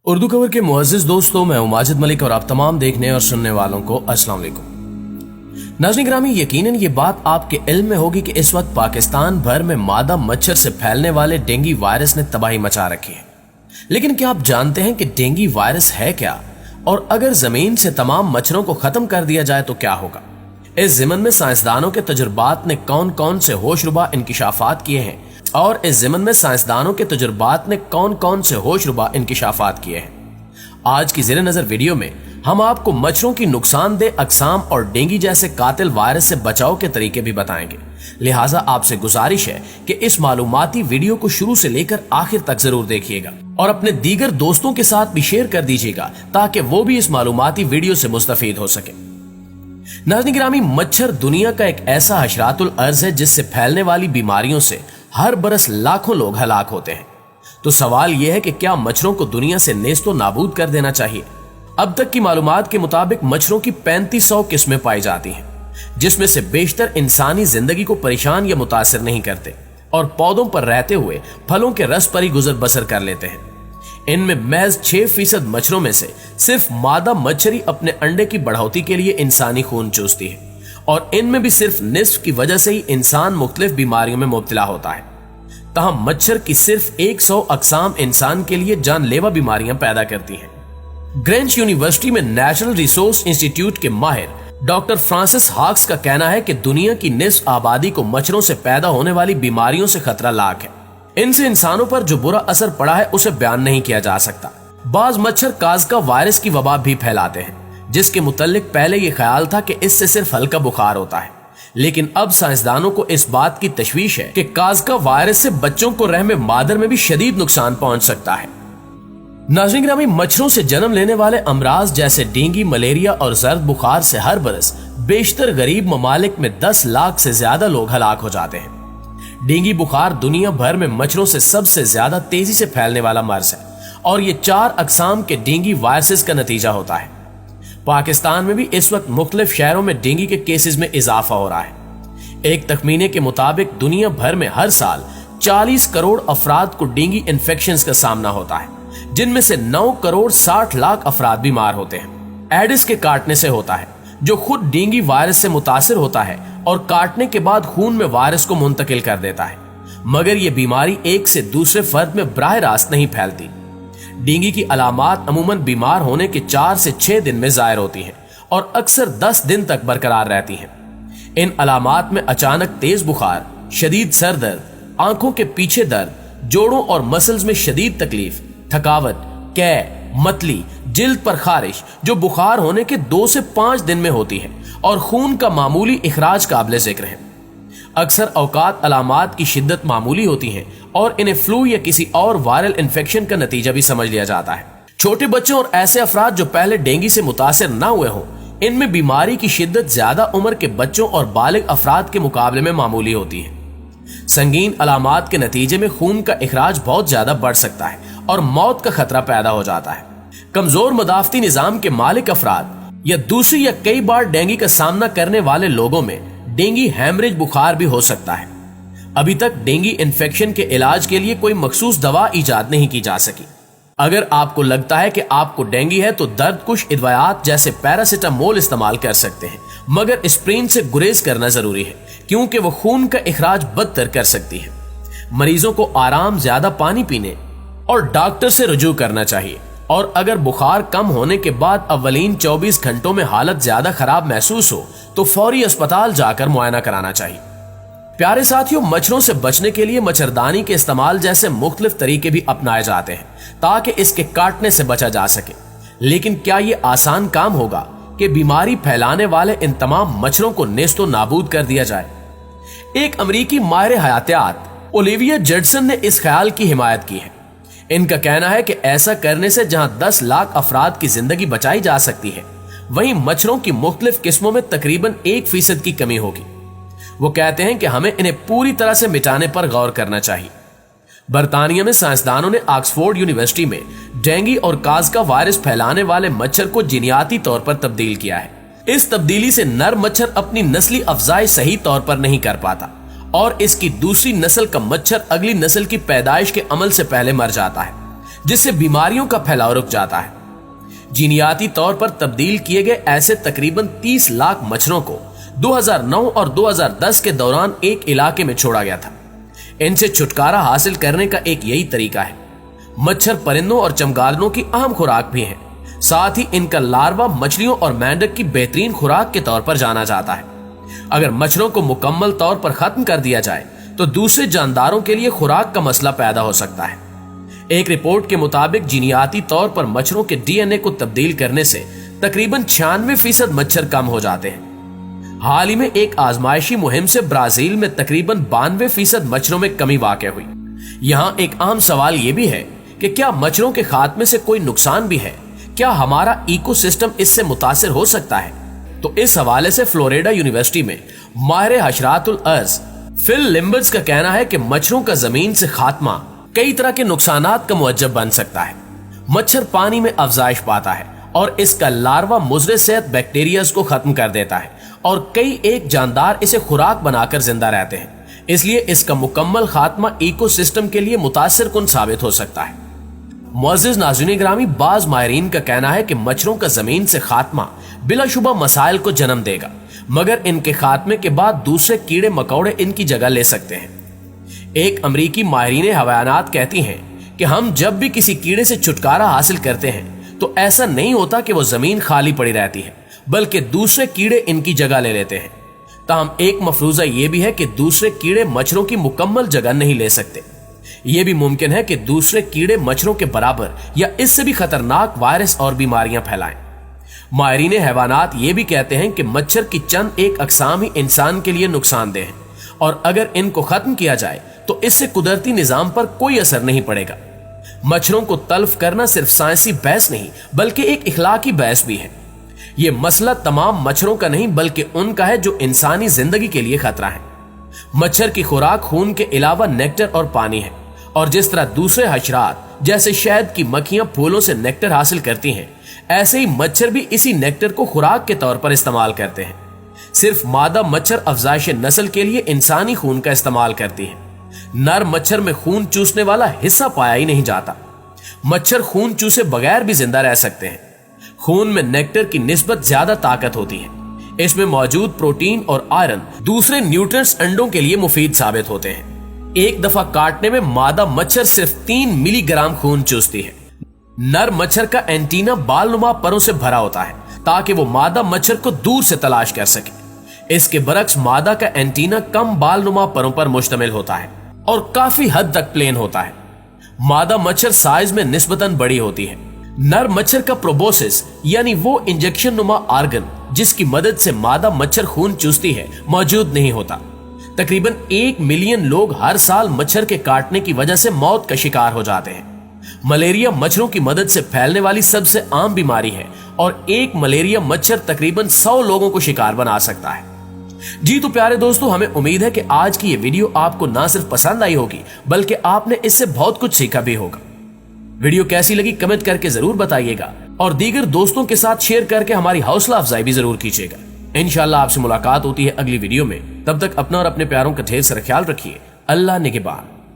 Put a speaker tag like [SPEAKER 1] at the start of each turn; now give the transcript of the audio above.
[SPEAKER 1] उर्दू खबर के मुअज़्ज़िज़ दोस्तों, मैं हूं माजिद मलिक और आप तमाम देखने और सुनने वालों को अस्सलाम वालेकुम। नाज़रीन गिरामी, यकीनन ये बात आपके इल्म में होगी कि इस वक्त पाकिस्तान भर में मादा मच्छर से फैलने वाले डेंगू वायरस ने तबाही मचा रखी है। लेकिन क्या आप जानते हैं कि डेंगू वायरस है क्या, और अगर जमीन से तमाम मच्छरों को खत्म कर दिया जाए तो क्या होगा? इस ज़िमन में साइंसदानों के तजुर्बात ने कौन कौन से होशरुबा इंकिशाफात किए हैं और इस ज़िमन में साइंसदानों के तजुर्बात ने कौन कौन से होशरुबा इंकिशाफात किए हैं। आज की ज़ेरे नज़र वीडियो में हम आपको मच्छरों की नुकसानदेह अक़साम और डेंगू जैसे कातिल वायरस से बचाव के तरीके भी बताएंगे। लिहाजा आपसे गुजारिश है कि इस मालूमाती वीडियो को शुरू से लेकर आखिर तक जरूर देखिएगा और अपने दीगर दोस्तों के साथ भी शेयर कर दीजिएगा ताकि वो भी इस मालूमाती वीडियो से मुस्तफीद हो सके। नाज़रीन गिरामी, मच्छर दुनिया का एक ऐसा हशरातुल अर्ज है जिससे फैलने वाली बीमारियों से हर बरस लाखों लोग हलाक होते हैं। तो सवाल यह है कि क्या मच्छरों को दुनिया से नेस्तो नाबूद कर देना चाहिए? अब तक की मालूमात के मुताबिक मच्छरों की 3500 किस्में पाई जाती हैं, जिसमें से बेशतर इंसानी जिंदगी को परेशान या मुतासिर नहीं करते और पौधों पर रहते हुए फलों के रस पर ही गुजर बसर कर लेते हैं। इनमें महज 6% मच्छरों में से सिर्फ मादा मच्छरी अपने अंडे की बढ़ोतरी के लिए इंसानी खून चूसती है और इनमें भी सिर्फ निस्फ की वजह से ही इंसान मुख्तलिफ बीमारियों में मुब्तला होता है। तहम मच्छर की सिर्फ 100 अक़साम इंसान के लिए जानलेवा बीमारियां पैदा करती हैं। ग्रेंच यूनिवर्सिटी में नेशनल रिसोर्स इंस्टीट्यूट के माहिर डॉक्टर फ्रांसिस हाक्स का कहना है कि दुनिया की निस्फ आबादी को मच्छरों से पैदा होने वाली बीमारियों से खतरा लाक है। इनसे इंसानों पर जो बुरा असर पड़ा है उसे बयान नहीं किया जा सकता। बाज मच्छर काज़का वायरस की वबा भी फैलाते हैं, जिसके मुतल्लिक पहले ये ख्याल था कि इससे सिर्फ हल्का बुखार होता है, लेकिन अब साइंसदानों को इस बात की तशवीश है कि काज़का वायरस से बच्चों को रहमे मादर में भी शदीद नुकसान पहुंच सकता है। नाज़रीन गिरामी, मच्छरों से जन्म लेने वाले अमराज जैसे डेंगू, मलेरिया और जर्द बुखार से हर बरस बेशतर गरीब ममालिक में 10 लाख से ज्यादा लोग हलाक हो जाते हैं। डेंगू बुखार दुनिया भर में मच्छरों से सबसे ज्यादा तेजी से फैलने वाला मर्ज है और ये 4 अक़साम के डेंगू वायरसेस का नतीजा होता है। पाकिस्तान में भी इस वक्त मुख्तलिफ शहरों में डेंगू के केसेस में इजाफा हो रहा है। एक तखमीने के मुताबिक दुनिया भर में हर साल 40 करोड़ अफराद को डेंगू इन्फेक्शंस का सामना होता है, जिनमें से 9 करोड़ 60 लाख अफराद बीमार होते हैं। एडिस के काटने से होता है, जो खुद डेंगू वायरस से मुतासिर होता है और काटने के बाद खून में वायरस को मुंतकिल कर देता है, मगर यह बीमारी एक से दूसरे फर्द में बराह रास्त नहीं फैलती। डेंगू की अलामात अमूमन बीमार होने के 4 से 6 दिन में जाहिर होती हैं और अक्सर 10 दिन तक बरकरार रहती हैं। इन अलामात में अचानक तेज बुखार, शदीद सर दर्द, आंखों के पीछे दर्द, जोड़ों और मसल्स में शदीद तकलीफ, थकावट, कै, मतली, जिल्द पर खारिश जो बुखार होने के 2 से 5 दिन में होती है और खून का मामूली इखराज काबिल जिक्र है। अक्सर औकात अलामात की शिद्दत मामूली होती है और इन्हें फ्लू या किसी और वायरल इन्फेक्शन का नतीजा भी समझ लिया जाता है। छोटे बच्चों और ऐसे अफराद जो पहले डेंगू से मुतासिर न हुए हों, इनमें बीमारी की शिद्दत ज्यादा उम्र के बच्चों और बालिग अफराद के मुकाबले में मामूली होती है। संगीन अलामात के नतीजे में खून का इखराज बहुत ज्यादा बढ़ सकता है और मौत का खतरा पैदा हो जाता है। कमजोर मदाफती निजाम के मालिक अफराद या दूसरी या कई बार डेंगू का सामना करने वाले लोगों में डेंगू हैमरेज बुखार भी हो सकता है। अभी तक डेंगू इन्फेक्शन के इलाज के लिए कोई मखसूस दवा इजाद नहीं की जा सकी। अगर आपको लगता है कि आपको डेंगू है तो दर्द कुश इदवायात जैसे पैरासिटामोल इस्तेमाल कर सकते हैं, मगर एस्प्रिन से गुरेज करना जरूरी है क्योंकि वो खून का इखराज बदतर कर सकती है। मरीजों को आराम, ज्यादा पानी पीने और डॉक्टर से रुजू करना चाहिए और अगर बुखार कम होने के बाद अव्वलीन 24 घंटों में हालत ज्यादा खराब महसूस हो तो फौरी अस्पताल जाकर मुआयना कराना चाहिए। प्यारे साथियों, मच्छरों से बचने के लिए मच्छरदानी के इस्तेमाल जैसे मुख्तलिफ तरीके भी अपनाए जाते हैं ताकि इसके काटने से बचा जा सके। लेकिन क्या ये आसान काम होगा कि बीमारी फैलाने वाले इन तमाम मच्छरों को नेस्तो नाबूद कर दिया जाए? एक अमरीकी माहिर हयातियात ओलिविया जडसन ने इस ख्याल की हिमायत की है। इनका कहना है कि ऐसा करने से जहां 10 लाख अफराद की जिंदगी बचाई जा सकती है, वहीं मच्छरों की मुख्तलिफ किस्मों में तकरीबन 1% की कमी होगी। वो कहते हैं कि हमें इन्हें पूरी तरह से मिटाने पर गौर करना चाहिए। बरतानिया में साइंसदानों ने ऑक्सफोर्ड यूनिवर्सिटी में डेंगू और काज़का वायरस फैलाने वाले मच्छर को जीनियाती तौर पर तब्दील किया है। इस तब्दीली से नर मच्छर अपनी नस्ली अफजाई सही तौर पर नहीं कर पाता और इसकी दूसरी नस्ल का मच्छर अगली नस्ल की पैदाइश के अमल से पहले मर जाता है, जिससे बीमारियों का फैलाव रुक जाता है। जीनियाती तौर पर तब्दील किए गए ऐसे तकरीबन 30 लाख मच्छरों को 2009 और 2010 के दौरान एक इलाके में छोड़ा गया था। इनसे छुटकारा हासिल करने का एक यही तरीका है। मच्छर परिंदों और चमगादड़ों की अहम खुराक भी है, साथ ही इनका लार्वा मछलियों और मेंढक की बेहतरीन खुराक के तौर पर जाना जाता है। अगर मच्छरों को मुकम्मल तौर पर खत्म कर दिया जाए तो दूसरे जानदारों के लिए खुराक का मसला पैदा हो सकता है। एक रिपोर्ट के मुताबिक जीनियाती तौर पर मच्छरों के डीएनए को तब्दील करने से तकरीबन 96% मच्छर कम हो जाते हैं। हाल ही में एक आजमाइशी मुहिम से ब्राजील में तकरीबन 92% मच्छरों में कमी वाक़ हुई। यहाँ एक आम सवाल ये भी है कि क्या मच्छरों के खात्मे से कोई नुकसान भी है? क्या हमारा इकोसिस्टम इससे मुतासिर हो सकता है? तो इस हवाले से फ्लोरिडा यूनिवर्सिटी में माहिर हशरातुल अर्ज फिल लिम्बर्स का कहना है कि मच्छरों का जमीन से खात्मा कई तरह के नुकसानात का मुअज्जब बन सकता है। मच्छर पानी में अफजाइश पाता है और इसका लार्वा मुज़र सेहत बैक्टीरिया को खत्म कर देता है और कई एक जानदार इसे खुराक बनाकर जिंदा रहते हैं। इसलिए इसका मुकम्मल खात्मा इकोसिस्टम के लिए मुतासिर कुन साबित हो सकता है। मुअज़्ज़िज़ नाज़रीन ग्रामी, बाज माहिरीन का कहना है कि मच्छरों का जमीन से खात्मा बिलाशुबा मसाइल को जन्म देगा, मगर इनके खात्मे के बाद दूसरे कीड़े मकौड़े इनकी जगह ले सकते हैं। एक अमरीकी माहिरीन हवायानात कहती हैं कि हम जब भी किसी कीड़े से छुटकारा हासिल करते हैं तो ऐसा नहीं होता कि वो जमीन खाली पड़ी रहती है, बल्कि दूसरे कीड़े इनकी जगह ले लेते हैं। ताहम एक मफरूजा ये भी है कि दूसरे कीड़े मच्छरों की मुकम्मल जगह नहीं ले सकते। ये भी मुमकिन है कि दूसरे कीड़े मच्छरों के बराबर या इससे भी खतरनाक वायरस और बीमारियां फैलाएं। माहिरीन हैवानात ये भी कहते हैं कि मच्छर की चंद एक अकसाम ही इंसान के लिए नुकसानदेह है और अगर इनको खत्म किया जाए तो इससे कुदरती निजाम पर कोई असर नहीं पड़ेगा। मच्छरों को तल्फ करना सिर्फ साइंसी बहस नहीं बल्कि एक इखलाकी बहस भी है। ये मसला तमाम मच्छरों का नहीं बल्कि उनका है जो इंसानी जिंदगी के लिए खतरा है। मच्छर की खुराक खून के अलावा नेक्टर और पानी है, और जिस तरह दूसरे हशरात जैसे शहद की मक्खियां फूलों से नेक्टर हासिल करती हैं, ऐसे ही मच्छर भी इसी नेक्टर को खुराक के तौर पर इस्तेमाल करते हैं। सिर्फ मादा मच्छर अफजाइश नस्ल के लिए इंसानी खून का इस्तेमाल करती है। नर मच्छर में खून चूसने वाला हिस्सा पाया ही नहीं जाता। मच्छर खून चूसे बगैर भी जिंदा रह सकते हैं। खून में नेक्टर की निस्बत ज्यादा ताकत होती है। इसमें मौजूद प्रोटीन और आयरन दूसरे न्यूट्रिएंट्स अंडों के लिए मुफीद साबित होते हैं। एक दफा काटने में मादा मच्छर सिर्फ 3 मिलीग्राम खून चूसती है। नर मच्छर का एंटीना बालनुमा परों से भरा होता है ताकि वो मादा मच्छर को दूर से तलाश कर सके। इसके बरक्स मादा का एंटीना कम बालनुमा परों पर मुश्तमिल होता है और काफी हद तक प्लेन होता है। मादा मच्छर साइज में निस्बतन बड़ी होती है। नर मच्छर का प्रोबोसिस यानी वो इंजेक्शन नुमा आर्गन जिसकी मदद से मादा मच्छर खून चूसती है मौजूद नहीं होता। तकरीबन 1 मिलियन लोग हर साल मच्छर के काटने की वजह से मौत का शिकार हो जाते हैं। मलेरिया मच्छरों की मदद से फैलने वाली सबसे आम बीमारी है और एक मलेरिया मच्छर तकरीबन 100 लोगों को शिकार बना सकता है। जी तो प्यारे दोस्तों, हमें उम्मीद है कि आज की ये वीडियो आपको ना सिर्फ पसंद आई होगी बल्कि आपने इससे बहुत कुछ सीखा भी होगा। वीडियो कैसी लगी कमेंट करके जरूर बताइएगा और दीगर दोस्तों के साथ शेयर करके हमारी हौसला अफजाई भी जरूर कीजिएगा। इंशाल्लाह आपसे मुलाकात होती है अगली वीडियो में। तब तक अपना और अपने प्यारों का ढेर सारा ख्याल रखिए। अल्लाह निगहबान।